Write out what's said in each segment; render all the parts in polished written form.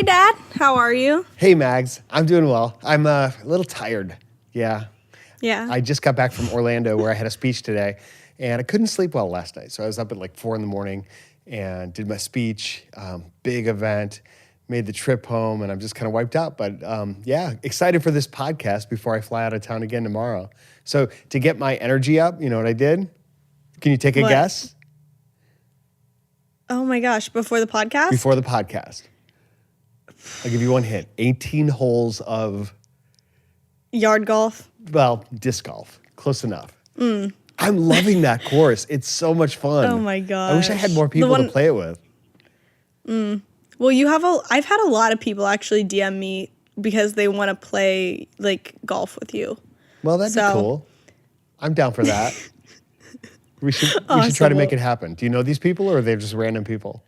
Dad. How are you? Hey, Mags. I'm doing well. I'm a little tired. Yeah. Yeah. I just got back from Orlando where I had a speech today, and I couldn't sleep well last night. So I was up at like 4 a.m. and did my speech, big event, made the trip home, and I'm just kind of wiped out. But yeah, excited for this podcast before I fly out of town again tomorrow. So to get my energy up, you know what I did? Can you take a guess? Oh my gosh, before the podcast? Before the podcast. I'll give you one hint. 18 holes of... Yard golf? Well, disc golf. Close enough. I'm loving that course. It's so much fun. Oh my gosh. I wish I had more people to play it with. Well, I've had a lot of people actually DM me because they want to play like golf with you. Well, that'd be cool. I'm down for that. We should try to make it happen. Do you know these people or are they just random people?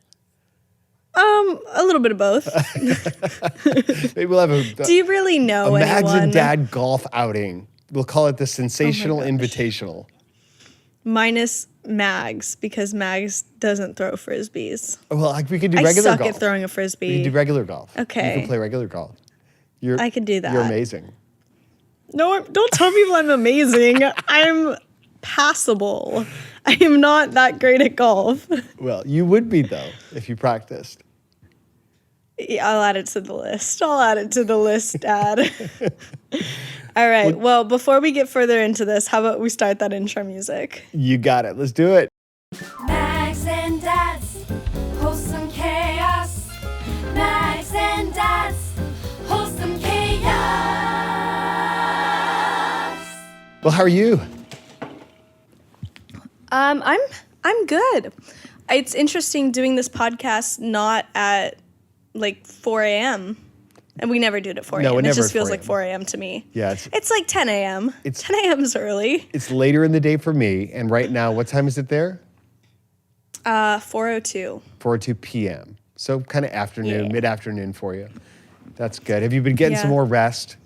A little bit of both. Maybe we'll have Do you really know a anyone? Mags and Dad golf outing. We'll call it the Sensational Invitational. Minus Mags, because Mags doesn't throw frisbees. Well, we could do regular golf. I suck at throwing a frisbee. We can do regular golf. Okay. You can play regular golf. I could do that. You're amazing. No, don't tell people I'm amazing. I'm passable. I am not that great at golf. Well, you would be, though, if you practiced. Yeah, I'll add it to the list. Dad. All right. Well, before we get further into this, how about we start that intro music? You got it. Let's do it. Mags and Dads, wholesome chaos. Mags and Dads, wholesome chaos. Well, how are you? I'm good. It's interesting doing this podcast not at like 4 a.m. And we never do it at 4 a.m. No, it just feels 4 like 4 a.m. to me. Yeah. It's like 10 a.m. 10 a.m. is early. It's later in the day for me. And right now, what time is it there? 4:02. 4:02 p.m. So kind of afternoon, mid-afternoon for you. That's good. Have you been getting some more rest?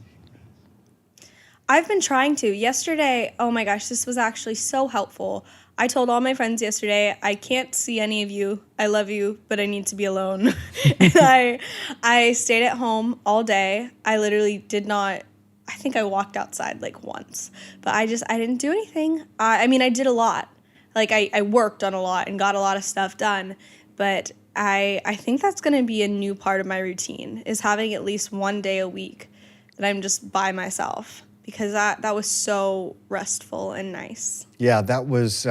I've been trying to. Yesterday, oh my gosh, this was actually so helpful. I told all my friends yesterday, I can't see any of you. I love you, but I need to be alone. And I stayed at home all day. I literally did not, I think I walked outside like once. But I didn't do anything. I mean, I did a lot. Like I worked on a lot and got a lot of stuff done. But I think that's going to be a new part of my routine, is having at least one day a week that I'm just by myself. Because that was so restful and nice. Yeah, that was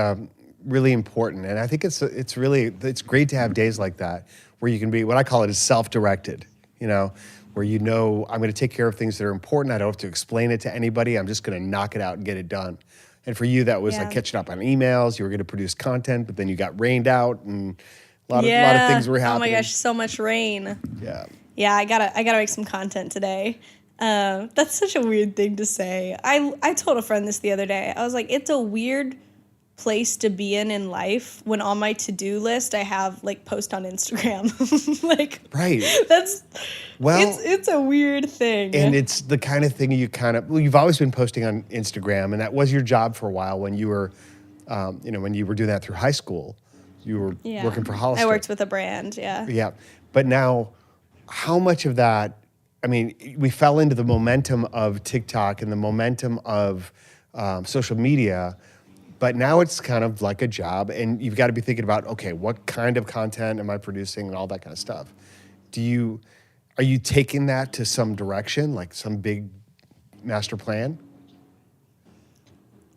really important. And I think it's great to have days like that where you can be, what I call it is self-directed, where I'm going to take care of things that are important. I don't have to explain it to anybody. I'm just going to knock it out and get it done. And for you, that was like catching up on emails. You were going to produce content, but then you got rained out and a lot of things were happening. Oh my gosh, so much rain. Yeah. Yeah, I gotta make some content today. That's such a weird thing to say. I told a friend this the other day. I was like, it's a weird place to be in life when on my to-do list I have like post on Instagram. Like, right. It's a weird thing. And it's the kind of thing you've always been posting on Instagram, and that was your job for a while when you were, when you were doing that through high school. You were working for Hollister. I worked with a brand, yeah. Yeah. But now, how much of that, I mean, we fell into the momentum of TikTok and the momentum of social media, but now it's kind of like a job, and you've got to be thinking about, okay, what kind of content am I producing and all that kind of stuff. Are you taking that to some direction, like some big master plan?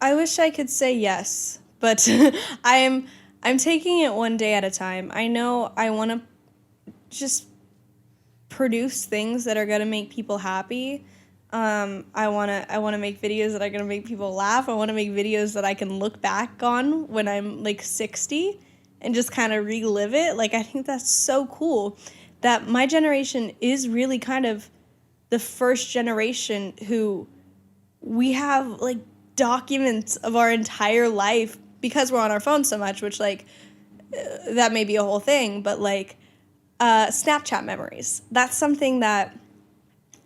I wish I could say yes, but I'm taking it one day at a time. I know I want to just produce things that are going to make people happy. I want to make videos that are going to make people laugh. I want to make videos that I can look back on when I'm like 60 and just kind of relive it. Like, I think that's so cool that my generation is really kind of the first generation who we have like documents of our entire life because we're on our phones so much, which like that may be a whole thing, but like Snapchat memories. That's something that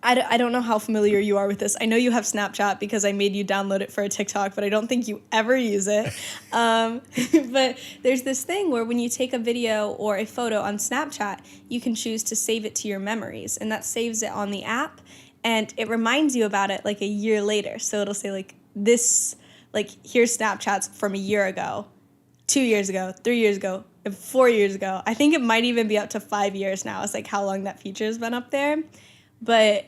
I don't know how familiar you are with this. I know you have Snapchat because I made you download it for a TikTok, but I don't think you ever use it. But there's this thing where when you take a video or a photo on Snapchat, you can choose to save it to your memories, and that saves it on the app, and it reminds you about it like a year later. So it'll say like this, like here's Snapchats from a year ago, 2 years ago, 3 years ago, and 4 years ago. I think it might even be up to 5 years now. It's like how long that feature has been up there. But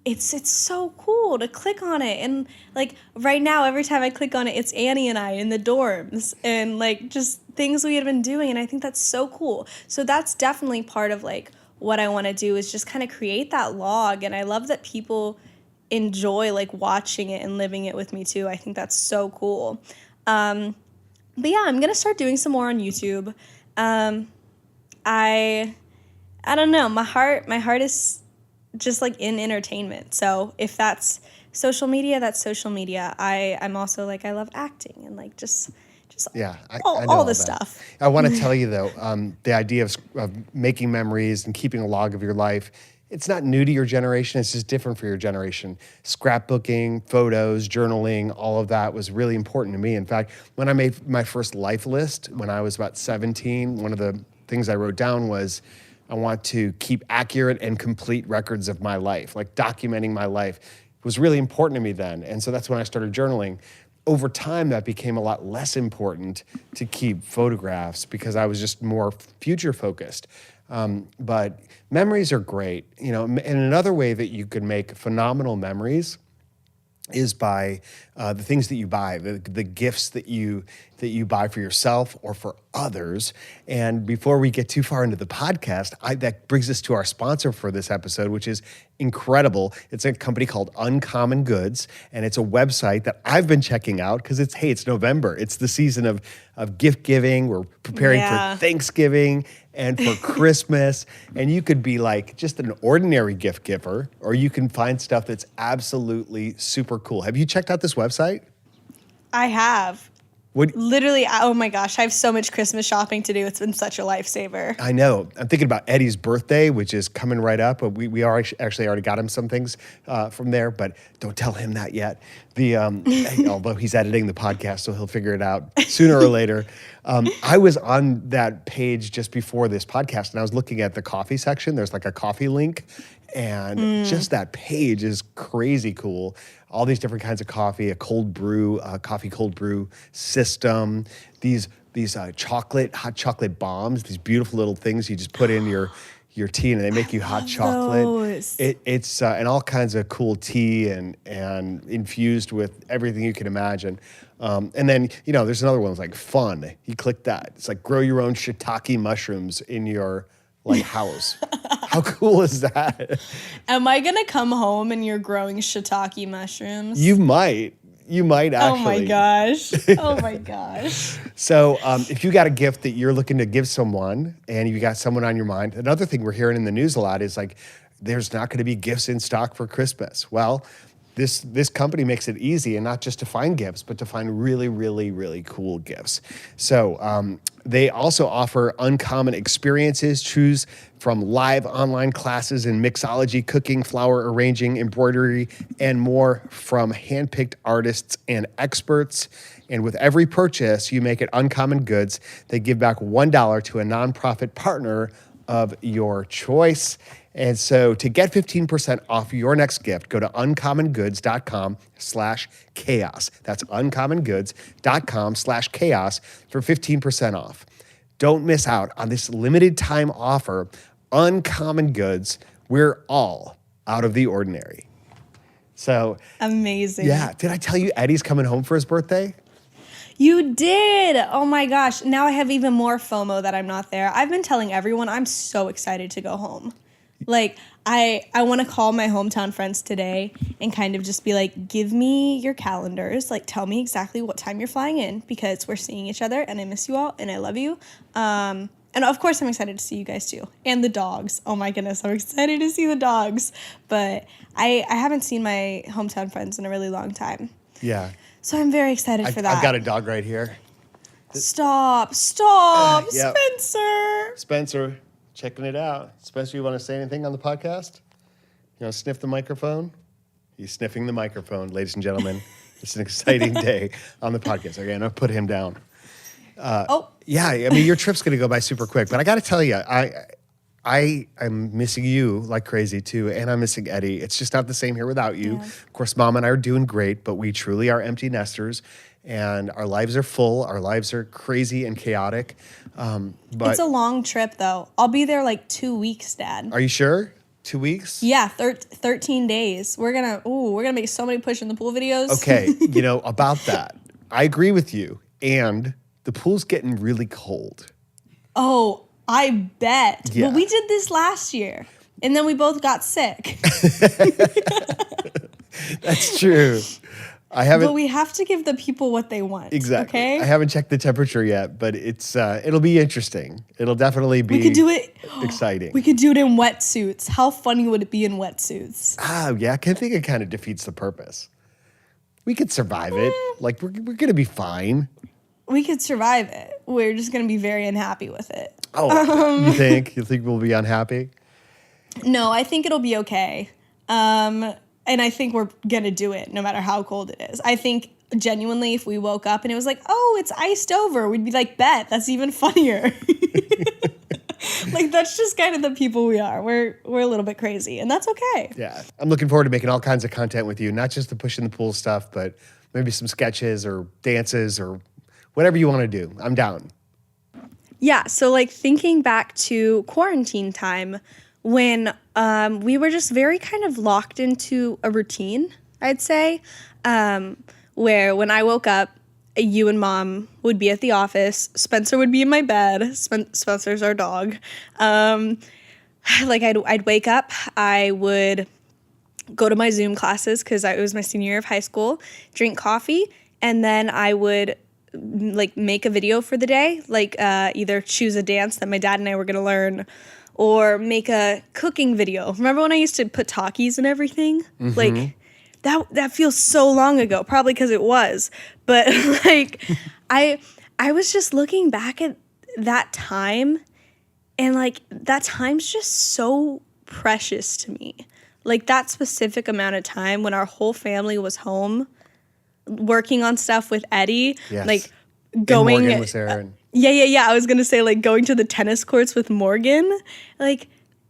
it's so cool to click on it, and like right now every time I click on it, it's Annie and I in the dorms and like just things we had been doing, and I think that's so cool. So that's definitely part of like what I want to do, is just kind of create that log, and I love that people enjoy like watching it and living it with me too. I think that's so cool. But yeah, I'm gonna start doing some more on YouTube. I don't know, my heart is just like in entertainment. So if that's social media, that's social media. I'm also like, I love acting and like just Yeah, I know all the that. stuff. I want to tell you though, the idea of making memories and keeping a log of your life, it's not new to your generation. It's just different for your generation. Scrapbooking, photos, journaling, all of that was really important to me. In fact, when I made my first life list when I was about 17, one of the things I wrote down was, I want to keep accurate and complete records of my life, like documenting my life. It was really important to me then. And so that's when I started journaling. Over time, that became a lot less important to keep photographs because I was just more future focused. But memories are great. You know, and another way that you can make phenomenal memories is by the things that you buy, the gifts that you buy for yourself or for others. And before we get too far into the podcast, that brings us to our sponsor for this episode, which is incredible. It's a company called Uncommon Goods, and it's a website that I've been checking out because it's November. It's the season of gift giving. We're preparing for Thanksgiving and for Christmas. And you could be like just an ordinary gift giver, or you can find stuff that's absolutely super cool. Have you checked out this website? I have. What? Literally, oh my gosh, I have so much Christmas shopping to do. It's been such a lifesaver. I know. I'm thinking about Eddie's birthday, which is coming right up. We actually already got him some things from there, but don't tell him that yet. Although he's editing the podcast, so he'll figure it out sooner or later. I was on that page just before this podcast, and I was looking at the coffee section. There's like a coffee link, and just that page is crazy cool. All these different kinds of coffee, a cold brew, coffee cold brew system, these hot chocolate bombs, these beautiful little things you just put in your tea and they make you hot chocolate. Those. It's and all kinds of cool tea and infused with everything you can imagine. And then, there's another one that's like fun. You click that. It's like grow your own shiitake mushrooms in your house. How cool is that? Am I going to come home and you're growing shiitake mushrooms? You might actually. Oh my gosh. Oh my gosh. So if you got a gift that you're looking to give someone and you got someone on your mind, another thing we're hearing in the news a lot is like, there's not going to be gifts in stock for Christmas. Well, this company makes it easy, and not just to find gifts, but to find really, really, really cool gifts. So they also offer uncommon experiences. Choose from live online classes in mixology, cooking, flower arranging, embroidery, and more from handpicked artists and experts. And with every purchase you make at Uncommon Goods, they give back $1 to a nonprofit partner of your choice. And so to get 15% off your next gift, go to uncommongoods.com/chaos. That's uncommongoods.com/chaos for 15% off. Don't miss out on this limited time offer. Uncommon Goods, we're all out of the ordinary. So amazing. Yeah. Did I tell you Eddie's coming home for his birthday? You did. Oh my gosh. Now I have even more FOMO that I'm not there. I've been telling everyone I'm so excited to go home. Like, I want to call my hometown friends today and kind of just be like, give me your calendars. Like, tell me exactly what time you're flying in because we're seeing each other and I miss you all and I love you. And of course, I'm excited to see you guys too. And the dogs. Oh my goodness, I'm excited to see the dogs. But I haven't seen my hometown friends in a really long time. Yeah. So I'm very excited for that. I've got a dog right here. Stop, Yep. Spencer. Spencer, checking it out. Spencer, you want to say anything on the podcast? You want to sniff the microphone? He's sniffing the microphone, ladies and gentlemen. It's an exciting day on the podcast. Okay, I'm going to put him down. Yeah, I mean, your trip's going to go by super quick. But I got to tell you, I'm missing you like crazy too, and I'm missing Eddie. It's just not the same here without you. Yeah. Of course, Mom and I are doing great, but we truly are empty nesters, and our lives are full. Our lives are crazy and chaotic. But It's a long trip, though. I'll be there like 2 weeks, Dad. are you sure? 2 weeks? Yeah, 13 days. We're gonna make so many push in the pool videos. Okay, about that, I agree with you. And the pool's getting really cold. Oh, I bet. Yeah. But we did this last year, and then we both got sick. That's true. I haven't. But we have to give the people what they want. Exactly. Okay. I haven't checked the temperature yet, but it'll be interesting. It'll definitely be We could do it. exciting. We could do it in wetsuits. How funny would it be in wetsuits? Yeah, I think it kind of defeats the purpose. We could survive it. Like, we're going to be fine. We could survive it. We're just gonna be very unhappy with it. Oh, you think? You think we'll be unhappy? No, I think it'll be okay. And I think we're gonna do it no matter how cold it is. I think genuinely if we woke up and it was like, oh, it's iced over, we'd be like, bet, that's even funnier. Like, that's just kind of the people we are. We're a little bit crazy, and that's okay. Yeah. I'm looking forward to making all kinds of content with you, not just the push in the pool stuff, but maybe some sketches or dances or whatever you want to do. I'm down. Yeah, so like thinking back to quarantine time when we were just very kind of locked into a routine, I'd say, where when I woke up, you and Mom would be at the office, Spencer would be in my bed, Spencer's our dog. I'd wake up, I would go to my Zoom classes because it was my senior year of high school, drink coffee, and then I would make a video for the day, either choose a dance that my dad and I were going to learn or make a cooking video. Remember when I used to put Takis and everything? Mm-hmm. Like, that feels so long ago, probably because it was. But, I was just looking back at that time, and, that time's just so precious to me. Like, that specific amount of time when our whole family was home working on stuff with Eddie, Yes. Going. And Morgan was there. And Yeah. I was gonna say going to the tennis courts with Morgan.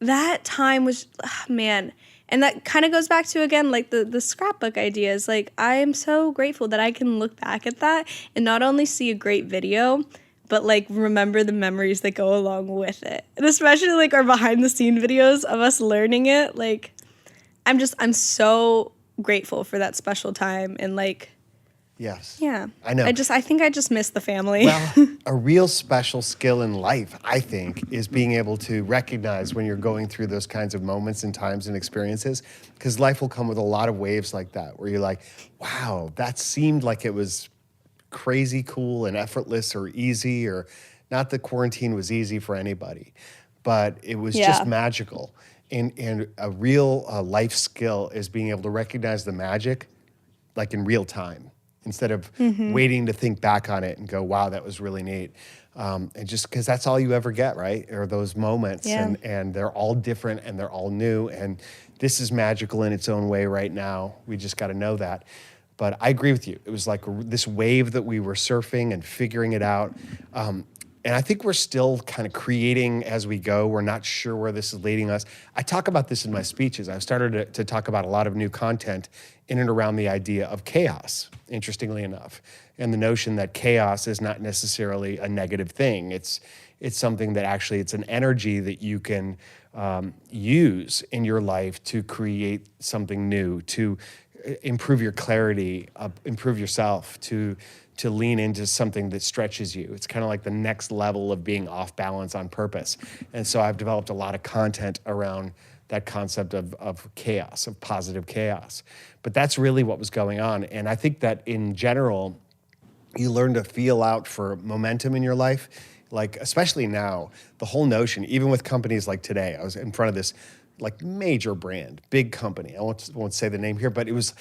That time was, man. And that kind of goes back to, again, the scrapbook ideas. I am so grateful that I can look back at that and not only see a great video, but remember the memories that go along with it. And especially our behind the scene videos of us learning it. I'm so grateful for that special time and yes. yeah. I know. I think I just miss the family. Well, a real special skill in life, I think, is being able to recognize when you're going through those kinds of moments and times and experiences, because life will come with a lot of waves like that, where you're like, wow, that seemed like it was crazy cool and effortless or easy, or not that quarantine was easy for anybody, but it was just magical. And a real life skill is being able to recognize the magic in real time, instead of waiting to think back on it and go, wow, that was really neat. And just because that's all you ever get, right? Are those moments. Yeah. And they're all different and they're all new. And this is magical in its own way right now. We just got to know that. But I agree with you. It was like this wave that we were surfing and figuring it out. And I think we're still kind of creating as we go. We're not sure where this is leading us. I talk about this in my speeches. I've started to talk about a lot of new content in and around the idea of chaos, interestingly enough, and the notion that chaos is not necessarily a negative thing. It's something that actually, it's an energy that you can use in your life to create something new, to improve your clarity, improve yourself, to lean into something that stretches you. It's kind of like the next level of being off balance on purpose. And so I've developed a lot of content around that concept of chaos, of positive chaos. But that's really what was going on. And I think that in general, you learn to feel out for momentum in your life. Especially now, the whole notion, even with companies like today, I was in front of this major brand, big company. I won't say the name here, but it was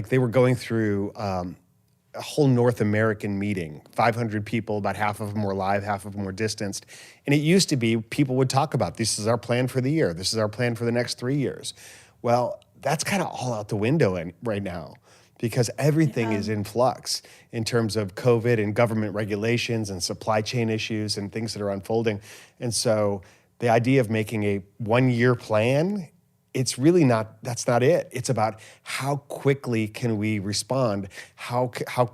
they were going through a whole North American meeting, 500 people, about half of them were live, half of them were distanced. And it used to be people would talk about, this is our plan for the year. This is our plan for the next 3 years. Well, that's kind of all out the window right now because everything is in flux in terms of COVID and government regulations and supply chain issues and things that are unfolding. And so the idea of making a 1-year plan, it's really not, that's not it. It's about how quickly can we respond? How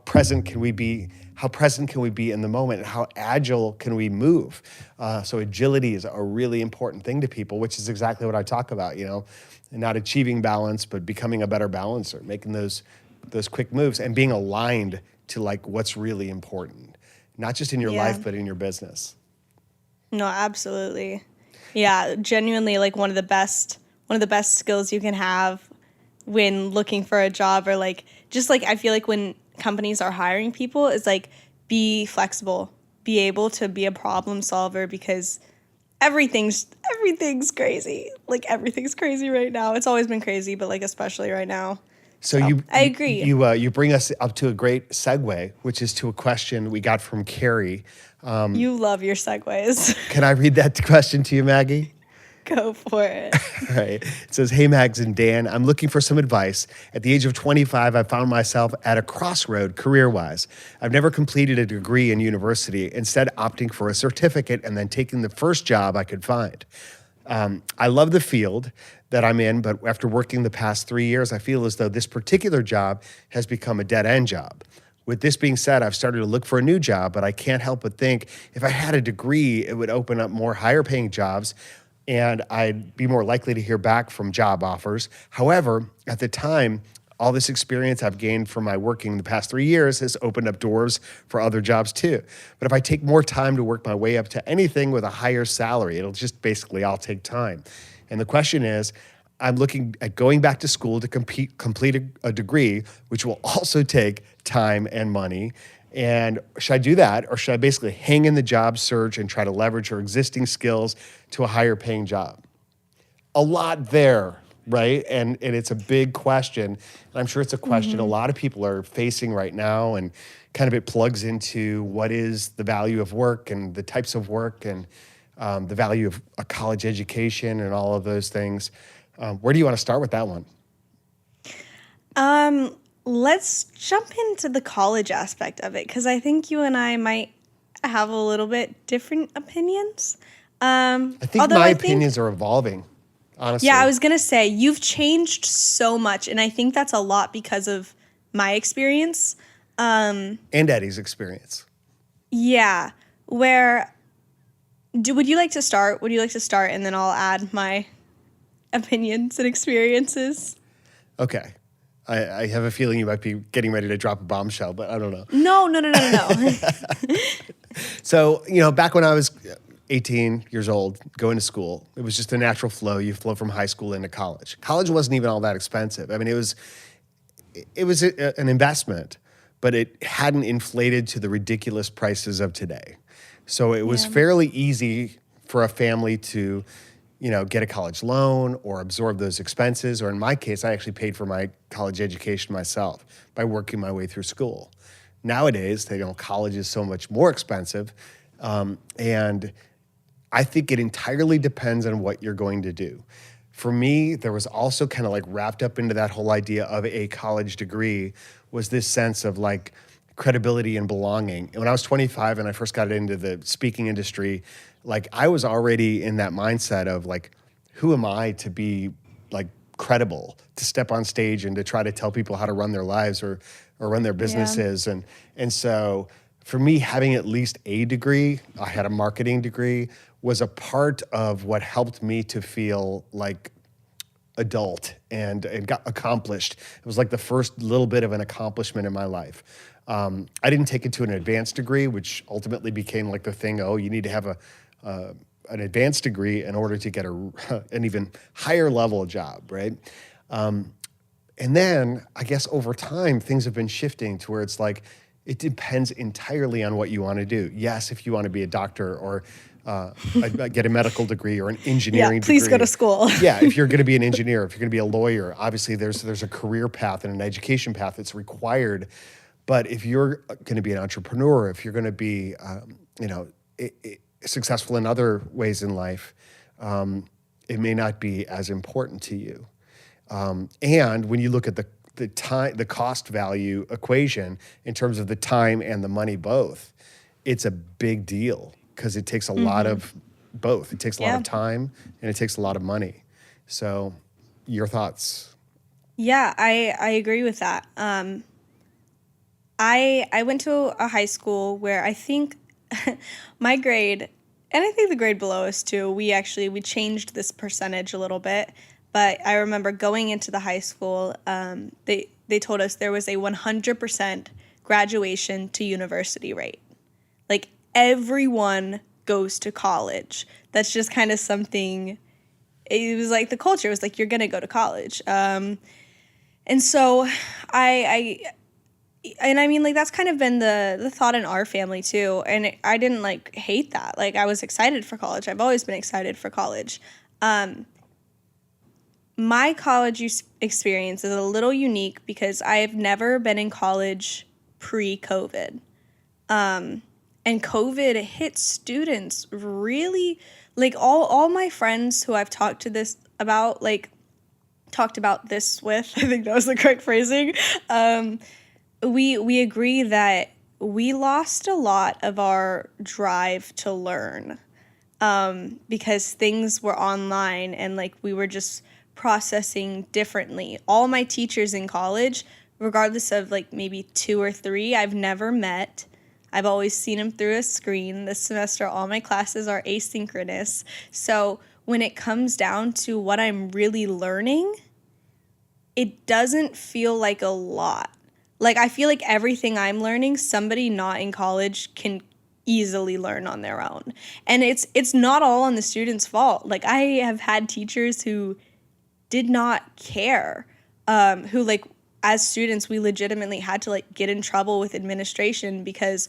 present can we be? How present can we be in the moment? And how agile can we move? So agility is a really important thing to people, which is exactly what I talk about, not achieving balance, but becoming a better balancer, making those quick moves and being aligned to like what's really important, not just in your life, but in your business. No, absolutely. Yeah, genuinely like one of the best skills you can have when looking for a job or like just like I feel like when companies are hiring people is like be flexible, be able to be a problem solver because everything's crazy. Like everything's crazy right now. It's always been crazy, but like especially right now. So I agree. You bring us up to a great segue, which is to a question we got from Kerri. You love your segues. Can I read that question to you, Maggie? Go for it. All right. It says, "Hey, Mags and Dan, I'm looking for some advice. At the age of 25, I found myself at a crossroad career-wise. I've never completed a degree in university, instead opting for a certificate and then taking the first job I could find. I love the field that I'm in, but after working the past 3 years, I feel as though this particular job has become a dead-end job. With this being said, I've started to look for a new job, but I can't help but think if I had a degree, it would open up more higher-paying jobs, and I'd be more likely to hear back from job offers. However, at the time, all this experience I've gained from my working the past 3 years has opened up doors for other jobs too. But if I take more time to work my way up to anything with a higher salary, it'll just basically all take time. And the question is, I'm looking at going back to school to complete a degree, which will also take time and money. And should I do that, or should I basically hang in the job search and try to leverage her existing skills to a higher paying job? A lot there, right? And it's a big question. And I'm sure it's a question a lot of people are facing right now, and kind of it plugs into what is the value of work and the types of work and the value of a college education and all of those things. Where do you want to start with that one? Let's jump into the college aspect of it because I think you and I might have a little bit different opinions. I think my opinions are evolving, honestly. Yeah, I was going to say, you've changed so much, and I think that's a lot because of my experience. And Eddie's experience. Yeah. Would you like to start? Would you like to start, and then I'll add my opinions and experiences? Okay. I have a feeling you might be getting ready to drop a bombshell, but I don't know. No. So, back when I was 18 years old, going to school, it was just a natural flow. You flow from high school into college. College wasn't even all that expensive. I mean, it was an investment, but it hadn't inflated to the ridiculous prices of today. So it was fairly easy for a family to get a college loan or absorb those expenses. Or in my case, I actually paid for my college education myself by working my way through school. Nowadays, college is so much more expensive. And I think it entirely depends on what you're going to do. For me, there was also kind of like wrapped up into that whole idea of a college degree was this sense of like credibility and belonging. And when I was 25 and I first got into the speaking industry, like I was already in that mindset of like, who am I to be like credible, to step on stage and to try to tell people how to run their lives or run their businesses. Yeah. And so for me, having at least a degree, I had a marketing degree, was a part of what helped me to feel like adult and got accomplished. It was like the first little bit of an accomplishment in my life. I didn't take it to an advanced degree, which ultimately became like the thing, you need to have an advanced degree in order to get an even higher level job, right? And then I guess over time, things have been shifting to where it's like, it depends entirely on what you want to do. Yes, if you want to be a doctor or get a medical degree or an engineering degree. Please go to school. Yeah, if you're going to be an engineer, if you're going to be a lawyer, obviously there's a career path and an education path that's required. But if you're going to be an entrepreneur, if you're going to be, successful in other ways in life, it may not be as important to you. And when you look at the time, the cost value equation in terms of the time and the money both, it's a big deal because it takes a lot of both. It takes a lot of time and it takes a lot of money. So your thoughts? Yeah, I agree with that. I went to a high school where I think my grade, and I think the grade below us too, we changed this percentage a little bit. But I remember going into the high school, they told us there was a 100% graduation to university rate. Like, everyone goes to college. That's just kind of something, it was like the culture. It was like, you're going to go to college. And so I mean, like, that's kind of been the thought in our family too. And I didn't like hate that. Like, I was excited for college. I've always been excited for college. My college experience is a little unique because I have never been in college pre-COVID. And COVID hit students really, like, all my friends who I've talked about this with, I think that was the correct phrasing, we agree that we lost a lot of our drive to learn because things were online and, like, we were just processing differently. All my teachers in college, regardless of, like, maybe 2 or 3, I've never met. I've always seen them through a screen. This semester, all my classes are asynchronous. So when it comes down to what I'm really learning, it doesn't feel like a lot. Like, I feel like everything I'm learning, somebody not in college can easily learn on their own. And it's not all on the student's fault. Like, I have had teachers who did not care, who, like, as students, we legitimately had to, like, get in trouble with administration because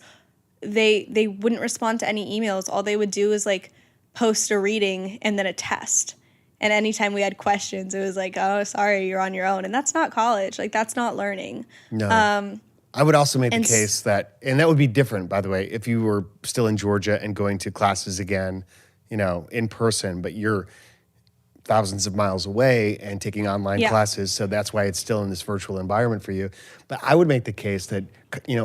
they wouldn't respond to any emails. All they would do is, like, post a reading and then a test. And anytime we had questions, it was like, oh, sorry, you're on your own. And that's not college. Like, that's not learning. No. I would also make the case that, and that would be different, by the way, if you were still in Georgia and going to classes again, in person, but you're thousands of miles away and taking online classes. So that's why it's still in this virtual environment for you. But I would make the case that,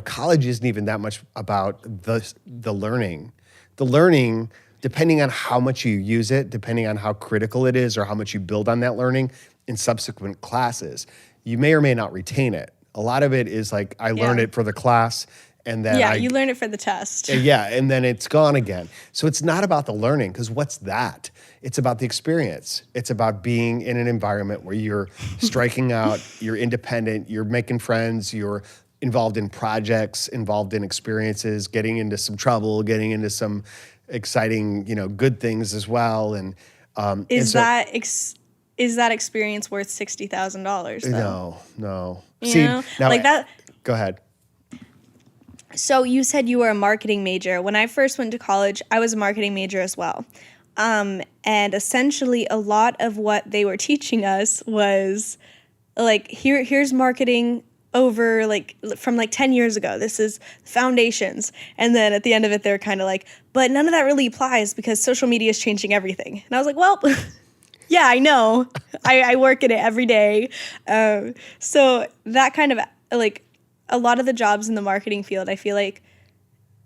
college isn't even that much about the learning. The learning, depending on how much you use it, depending on how critical it is or how much you build on that learning in subsequent classes, you may or may not retain it. A lot of it is like, I learned it for the class. And then you learn it for the test. And then it's gone again. So it's not about the learning, because what's that? It's about the experience. It's about being in an environment where you're striking out, you're independent, you're making friends, you're involved in projects, involved in experiences, getting into some trouble, getting into some exciting, good things as well. And is that experience worth $60,000? No. Go ahead. So you said you were a marketing major. When I first went to college, I was a marketing major as well. And essentially a lot of what they were teaching us was like, here's marketing over from 10 years ago. This is foundations. And then at the end of it, they're kind of like, but none of that really applies because social media is changing everything. And I was like, well, yeah, I know. I work in it every day. So that kind of a lot of the jobs in the marketing field, I feel like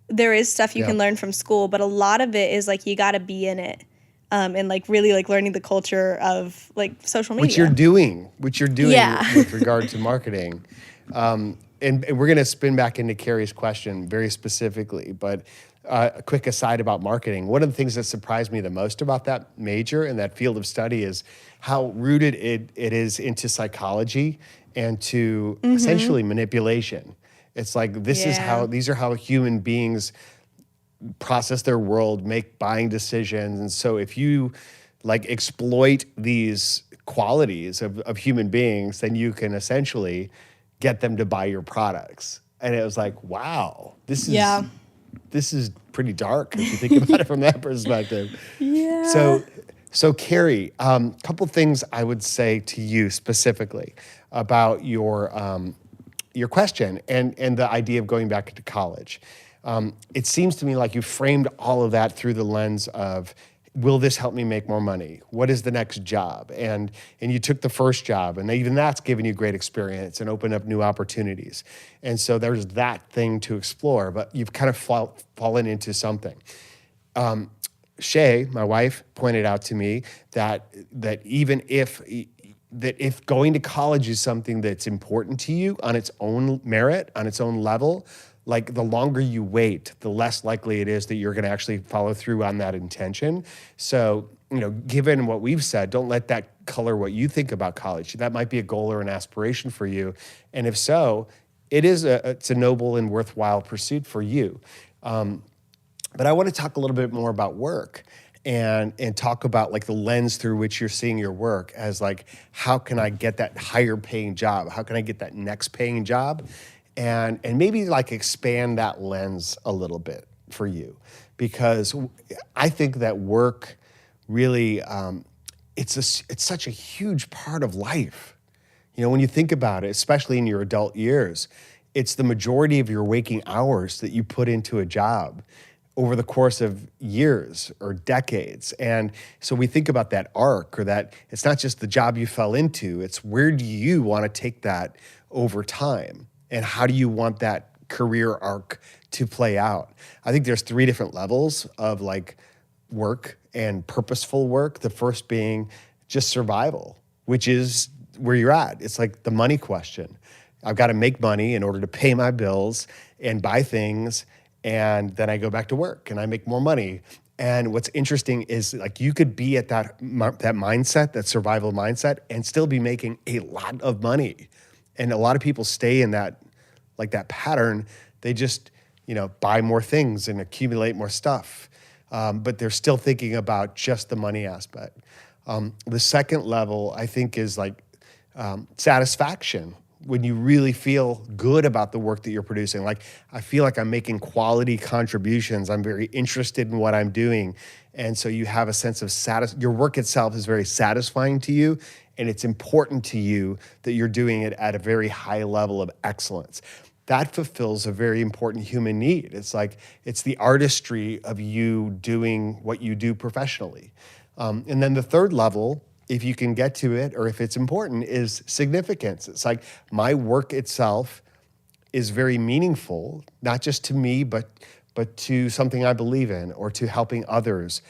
there is stuff you can learn from school, but a lot of it is like you got to be in it and really learning the culture of social media. Which you're doing with regard to marketing. And we're going to spin back into Kerri's question very specifically, but a quick aside about marketing. One of the things that surprised me the most about that major and that field of study is how rooted it is into psychology and to essentially manipulation. It's like, these are how human beings process their world, make buying decisions. And so if you exploit these qualities of human beings, then you can essentially get them to buy your products. And it was like, wow, this is pretty dark if you think about it from that perspective. Yeah. So Kerri, couple things I would say to you specifically about your question and the idea of going back to college. It seems to me like you framed all of that through the lens of will this help me make more money? What is the next job? And you took the first job, and even that's given you great experience and opened up new opportunities. And so there's that thing to explore, but you've kind of fallen into something. Shay, my wife, pointed out to me that even if going to college is something that's important to you on its own merit, on its own level, like the longer you wait, the less likely it is that you're going to actually follow through on that intention. So, given what we've said, don't let that color what you think about college. That might be a goal or an aspiration for you. And if so, it's a noble and worthwhile pursuit for you. But I want to talk a little bit more about work and talk about like the lens through which you're seeing your work as like, how can I get that higher paying job? How can I get that next paying job? And maybe like expand that lens a little bit for you, because I think that work really, it's such a huge part of life. When you think about it, especially in your adult years, it's the majority of your waking hours that you put into a job over the course of years or decades. And so we think about that arc, or that it's not just the job you fell into, it's where do you want to take that over time? And how do you want that career arc to play out? I think there's 3 different levels of like work and purposeful work. The first being just survival, which is where you're at. It's like the money question. I've got to make money in order to pay my bills and buy things. And then I go back to work and I make more money. And what's interesting is like you could be at that mindset, that survival mindset, and still be making a lot of money. And a lot of people stay in that pattern. They just, buy more things and accumulate more stuff. But they're still thinking about just the money aspect. The second level, I think, is like satisfaction. When you really feel good about the work that you're producing. Like, I feel like I'm making quality contributions. I'm very interested in what I'm doing. And so you have a sense of your work itself is very satisfying to you. And it's important to you that you're doing it at a very high level of excellence. That fulfills a very important human need. It's like, it's the artistry of you doing what you do professionally. And then the third level, if you can get to it, or if it's important, is significance. It's like my work itself is very meaningful, not just to me, but to something I believe in, or to helping others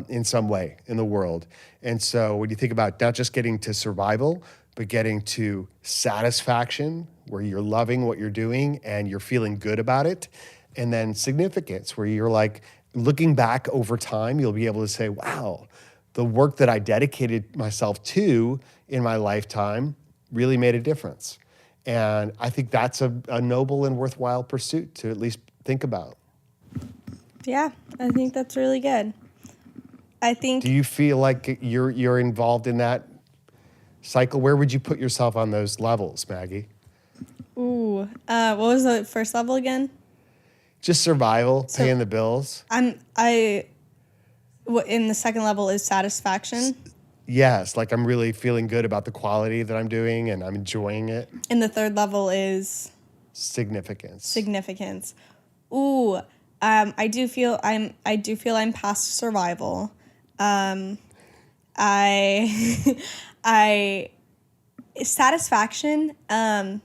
in some way in the world. And so when you think about not just getting to survival, but getting to satisfaction, where you're loving what you're doing and you're feeling good about it, and then significance, where you're like looking back over time, you'll be able to say, wow, the work that I dedicated myself to in my lifetime really made a difference. And I think that's a noble and worthwhile pursuit to at least think about. Yeah, I think that's really good. Do you feel like you're involved in that cycle? Where would you put yourself on those levels, Maggie? What was the first level again? Just survival, paying the bills. In the second level is satisfaction. Yes, like I'm really feeling good about the quality that I'm doing and I'm enjoying it. And the third level is significance. I do feel I'm past survival. Satisfaction and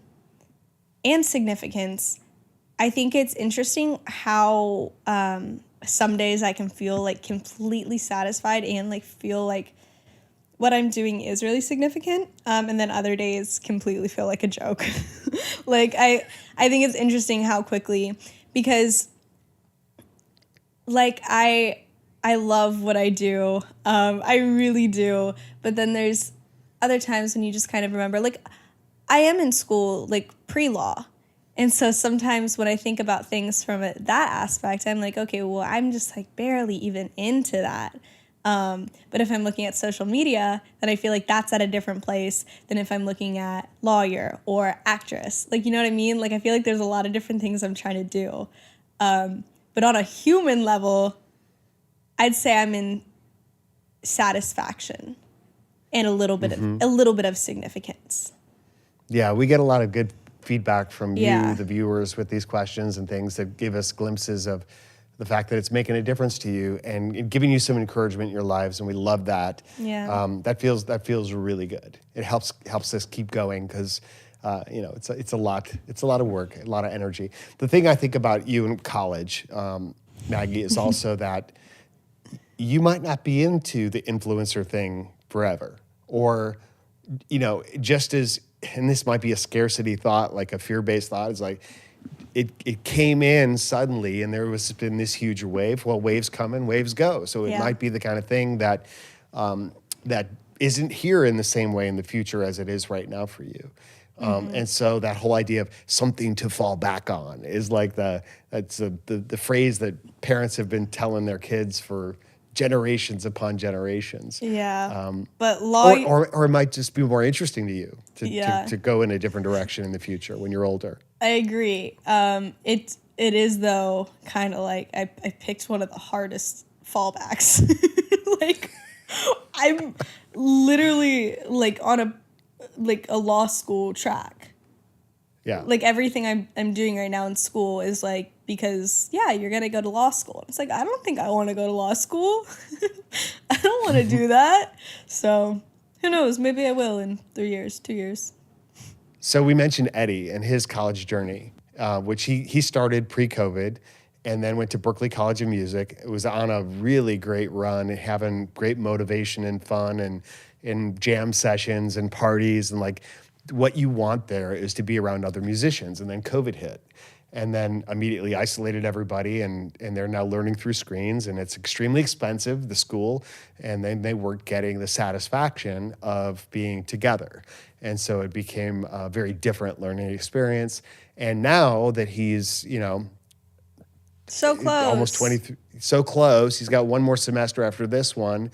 significance. I think it's interesting how some days I can feel like completely satisfied and like feel like what I'm doing is really significant, and then other days completely feel like a joke. Like I think it's interesting how quickly, because like I love what I do, I really do, but then there's other times when you just kind of remember, like I am in school like pre-law. And so sometimes when I think about things from that aspect, I'm like, okay, well, I'm just like barely even into that. But if I'm looking at social media, then I feel like that's at a different place than if I'm looking at lawyer or actress. Like, you know what I mean? Like, I feel like there's a lot of different things I'm trying to do. But on a human level, I'd say I'm in satisfaction and a little bit of significance. Yeah, we get a lot of good feedback from you, the viewers, with these questions and things that give us glimpses of the fact that it's making a difference to you and giving you some encouragement in your lives, and we love that. Yeah. That feels really good. It helps us keep going because it's a lot of work, a lot of energy. The thing I think about you in college, Maggie, is also that you might not be into the influencer thing forever, or just as, and this might be a scarcity thought, like a fear-based thought, is like it came in suddenly and there was been this huge wave. Well, waves come and waves go. So it might be the kind of thing that that isn't here in the same way in the future as it is right now for you. And so that whole idea of something to fall back on is like the phrase that parents have been telling their kids for generations upon generations. Yeah. But or it might just be more interesting to you to go in a different direction in the future when you're older. I agree. It is though kind of like I picked one of the hardest fallbacks. Like I'm literally like on a law school track. Yeah. Like everything I'm doing right now in school is like because you're gonna go to law school. It's like I don't think I want to go to law school. I don't want to do that. So who knows? Maybe I will in 3 years, 2 years. So we mentioned Eddie and his college journey, which he started pre-COVID and then went to Berklee College of Music. It was on a really great run, having great motivation and fun and jam sessions and parties. And like what you want there is to be around other musicians. And then COVID hit. And then immediately isolated everybody, and they're now learning through screens, and it's extremely expensive, the school, and then they weren't getting the satisfaction of being together. And so it became a very different learning experience. And now that he's, So close. almost 23, so close, he's got one more semester after this one,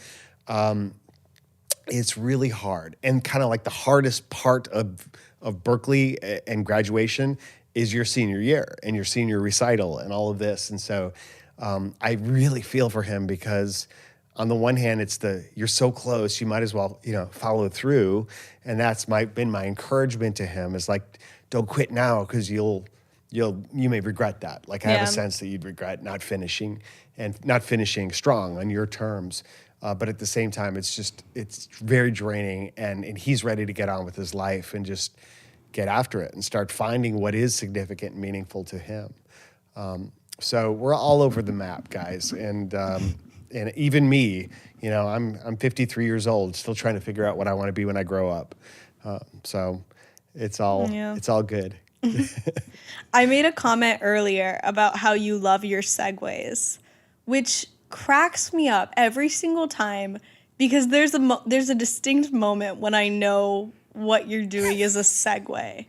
it's really hard. And kind of like the hardest part of Berklee and graduation is your senior year and your senior recital and all of this. And so I really feel for him because on the one hand, it's you're so close, you might as well, follow through. And that's been my encouragement to him is like, don't quit now because you may regret that. Like I have a sense that you'd regret not finishing strong on your terms. But at the same time, it's very draining and he's ready to get on with his life and just get after it and start finding what is significant and meaningful to him. So we're all over the map, guys. And even me, I'm 53 years old, still trying to figure out what I want to be when I grow up. So it's all good. I made a comment earlier about how you love your segues, which cracks me up every single time because there's a distinct moment when I know what you're doing is a segue.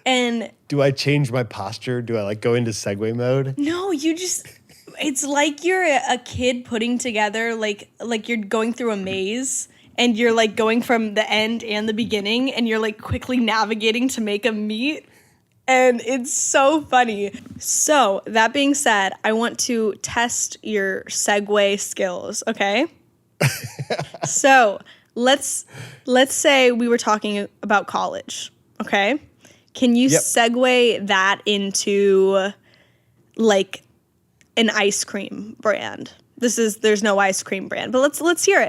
And do I change my posture? Do I go into segue mode? No, it's like you're a kid putting together like you're going through a maze and you're going from the end and the beginning and you're quickly navigating to make them meet. And it's so funny. So that being said, I want to test your segue skills, okay? So let's say we were talking about college, okay? Can you segue that into an ice cream brand? There's no ice cream brand, but let's hear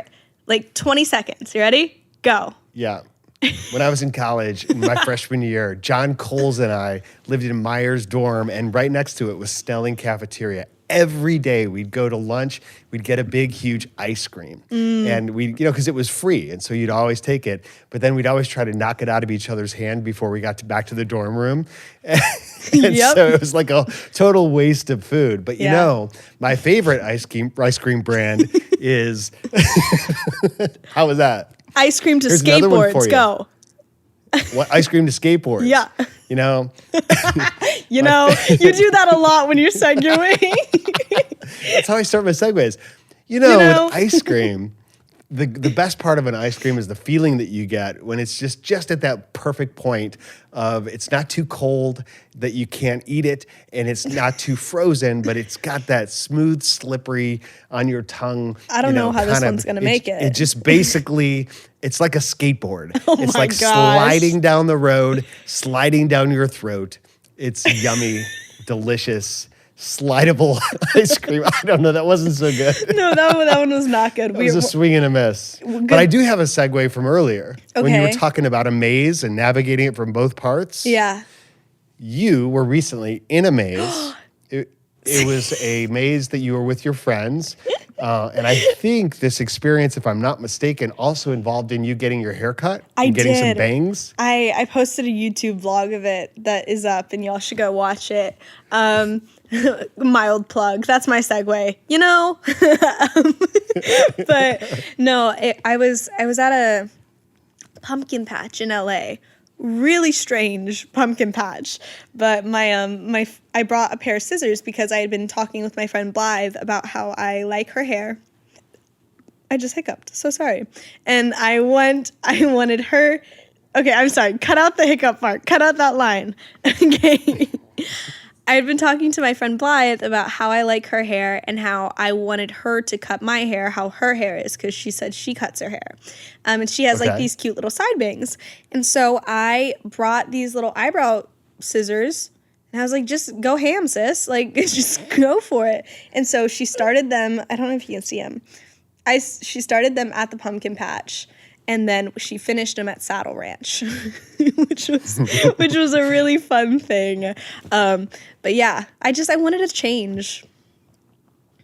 it. 20 seconds. You ready? Go. Yeah. When I was in college, in my freshman year, John Coles and I lived in Myers dorm, and right next to it was Snelling Cafeteria. Every day we'd go to lunch, we'd get a big, huge ice cream. And because it was free, and so you'd always take it. But then we'd always try to knock it out of each other's hand before we got back to the dorm room. And so it was like a total waste of food. But my favorite ice cream brand is, how was that? Ice cream to Here's another one for skateboards. you. Go. What, ice cream to skateboards? Yeah. You do that a lot when you're segueing. That's how I start my segues. With ice cream, the best part of an ice cream is the feeling that you get when it's just at that perfect point of it's not too cold that you can't eat it, and it's not too frozen, but it's got that smooth, slippery on your tongue. I don't know how this one's going to make it. It just basically, it's like a skateboard. Oh it's my like gosh. sliding down the road, sliding down your throat. It's yummy, delicious, slidable ice cream. I don't know. That wasn't so good. No, that one was not good. It was a swing and a miss. But I do have a segue from earlier when you were Okay. talking about a maze and navigating it from both parts. Yeah. You were recently in a maze. It was a maze that you were with your friends. And I think this experience, if I'm not mistaken, also involved in you getting your hair cut and getting some did. bangs. I posted a YouTube vlog of it that is up, and y'all should go watch it. Mild plug. That's my segue. You know. But no, I was at a pumpkin patch in LA. Really strange pumpkin patch, but I brought a pair of scissors because I had been talking with my friend Blythe about how I like her hair. I just hiccuped, so sorry. And I wanted her. Okay, I'm sorry. Cut out the hiccup part. Cut out that line. Okay. I had been talking to my friend Blythe about how I like her hair and how I wanted her to cut my hair, how her hair is, because she said she cuts her hair. And she has like these cute little side bangs. And so I brought these little eyebrow scissors and I was like, just go ham, sis. Like, just go for it. And so she started them. I don't know if you can see them. She started them at the pumpkin patch. And then she finished them at Saddle Ranch, which was a really fun thing. But yeah, I wanted to change.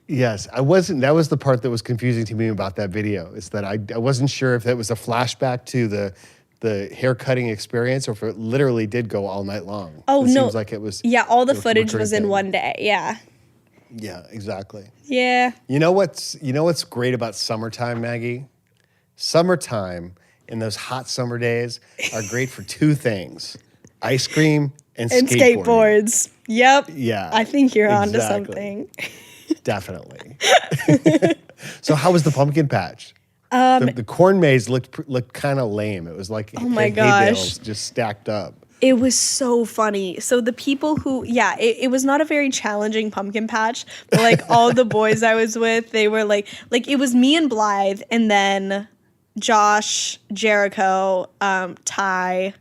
Yes, I wasn't. That was the part that was confusing to me about that video. Is that I wasn't sure if that was a flashback to the hair cutting experience or if it literally did go all night long. Oh, it no. Seems like it was. Yeah, all the a footage was in recurring thing. one day. Yeah. Yeah, exactly. Yeah. You know what's great about summertime, Maggie? Summertime and those hot summer days are great for two things: ice cream and skateboards. Yep. Yeah, I think you're onto exactly. something. Definitely. So how was the pumpkin patch? The corn maze looked kind of lame. It was like Oh my hay gosh. bales just stacked up. It was so funny. So the people who, it was not a very challenging pumpkin patch, but like all the boys I was with, they were like it was me and Blythe, and then Josh, Jericho, Ty,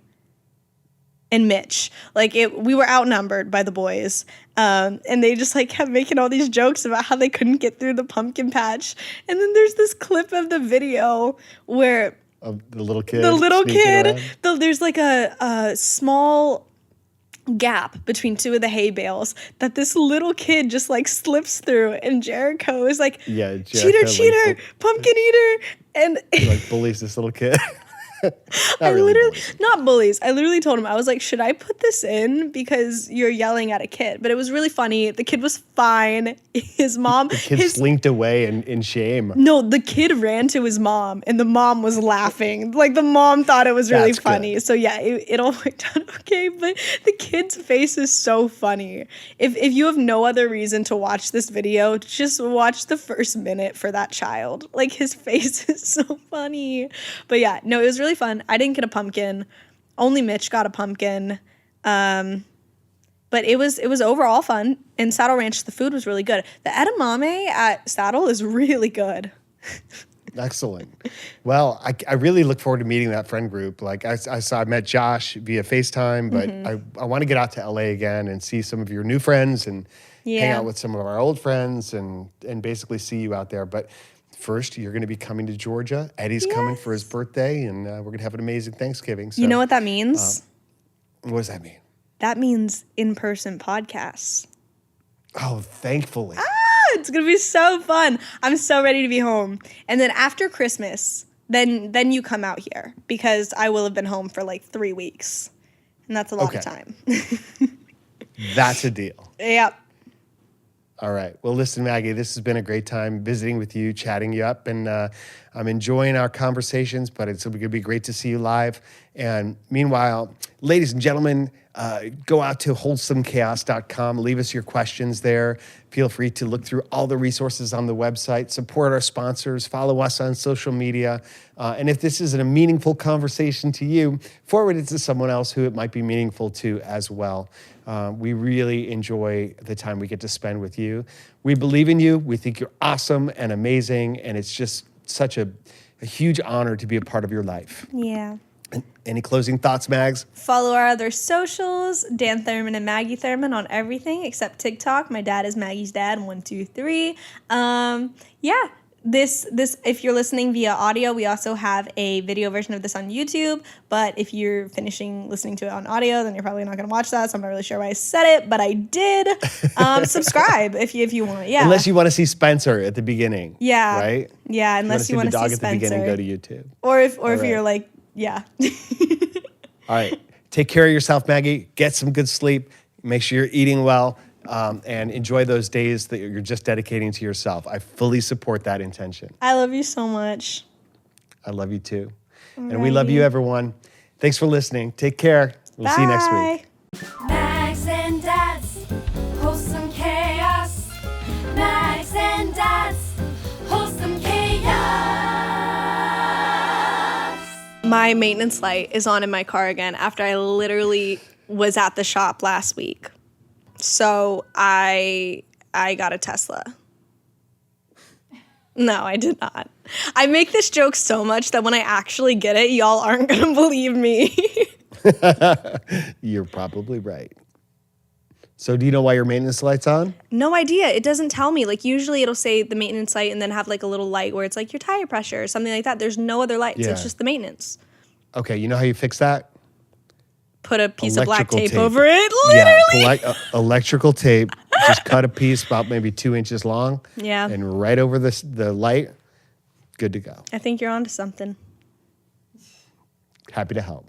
and Mitch. We were outnumbered by the boys. And they just like kept making all these jokes about how they couldn't get through the pumpkin patch. And then there's this clip of the video where Of the little kid. the little sneaking kid, around. there's like a small gap between two of the hay bales that this little kid just like slips through, and Jericho is like, Yeah, cheater, Jericho, cheater, like, pumpkin eater. And like bullies this little kid. I really literally, bullies. not bullies. I literally told him, I was like, should I put this in because you're yelling at a kid? But it was really funny. The kid was fine. His mom, Kid slinked away in shame. no, the kid ran to his mom, and the mom was laughing. Like the mom thought it was really That's funny. good. So yeah, it all worked out okay. But the kid's face is so funny. If you have no other reason to watch this video, just watch the first minute for that child. Like his face is so funny. But yeah, no, it was really fun. I didn't get a pumpkin. Only Mitch got a pumpkin. But it was overall fun. In Saddle Ranch, the food was really good. The edamame at Saddle is really good. Excellent. Well, I really look forward to meeting that friend group. Like I met Josh via FaceTime, but I want to get out to LA again and see some of your new friends and hang Yeah. out with some of our old friends and basically see you out there. But first, you're going to be coming to Georgia. Eddie's coming for his birthday, and we're going to have an amazing Thanksgiving. So, You know what that means? what does that mean? That means in-person podcasts. Oh, thankfully. It's gonna be so fun. I'm so ready to be home. And then after Christmas, then you come out here because I will have been home for like 3 weeks. And that's a lot of Okay. time. That's a deal. Yep. All right. Well, listen, Maggie, this has been a great time visiting with you, chatting you up, and I'm enjoying our conversations, but it's going to be great to see you live. And meanwhile, ladies and gentlemen, go out to wholesomechaos.com. Leave us your questions there. Feel free to look through all the resources on the website. Support our sponsors. Follow us on social media. And if this isn't a meaningful conversation to you, forward it to someone else who it might be meaningful to as well. We really enjoy the time we get to spend with you. We believe in you. We think you're awesome and amazing. And it's just such a huge honor to be a part of your life. Yeah. Any closing thoughts, Mags? Follow our other socials, Dan Thurman and Maggie Thurman on everything except TikTok. My dad is Maggie's dad, 123. Yeah. This if you're listening via audio, we also have a video version of this on YouTube, but if you're finishing listening to it on audio, then you're probably not going to watch that, so I'm not really sure why I said it, but I did. Subscribe if you want. Yeah. Unless you want to see Spencer at the beginning. Yeah. Right? Yeah, unless you want to see the dog Spencer. at the beginning, go to YouTube. Or if right. you're like, yeah. All right. Take care of yourself, Maggie. Get some good sleep. Make sure you're eating well. And enjoy those days that you're just dedicating to yourself. I fully support that intention. I love you so much. I love you too. And we love you, everyone. Thanks for listening. Take care. We'll see you next week. Mags and Dads, wholesome chaos. Mags and Dads, wholesome chaos. My maintenance light is on in my car again after I literally was at the shop last week. So I got a Tesla. No, I did not. I make this joke so much that when I actually get it, y'all aren't going to believe me. You're probably right. So do you know why your maintenance light's on? No idea. It doesn't tell me. Like usually it'll say the maintenance light and then have like a little light where it's like your tire pressure or something like that. There's no other lights. Yeah. It's just the maintenance. Okay, you know how you fix that? Put a piece of black Electrical tape over it. Literally. Yeah, electrical tape. Just cut a piece about maybe 2 inches long. Yeah. And right over the light, good to go. I think you're onto something. Happy to help.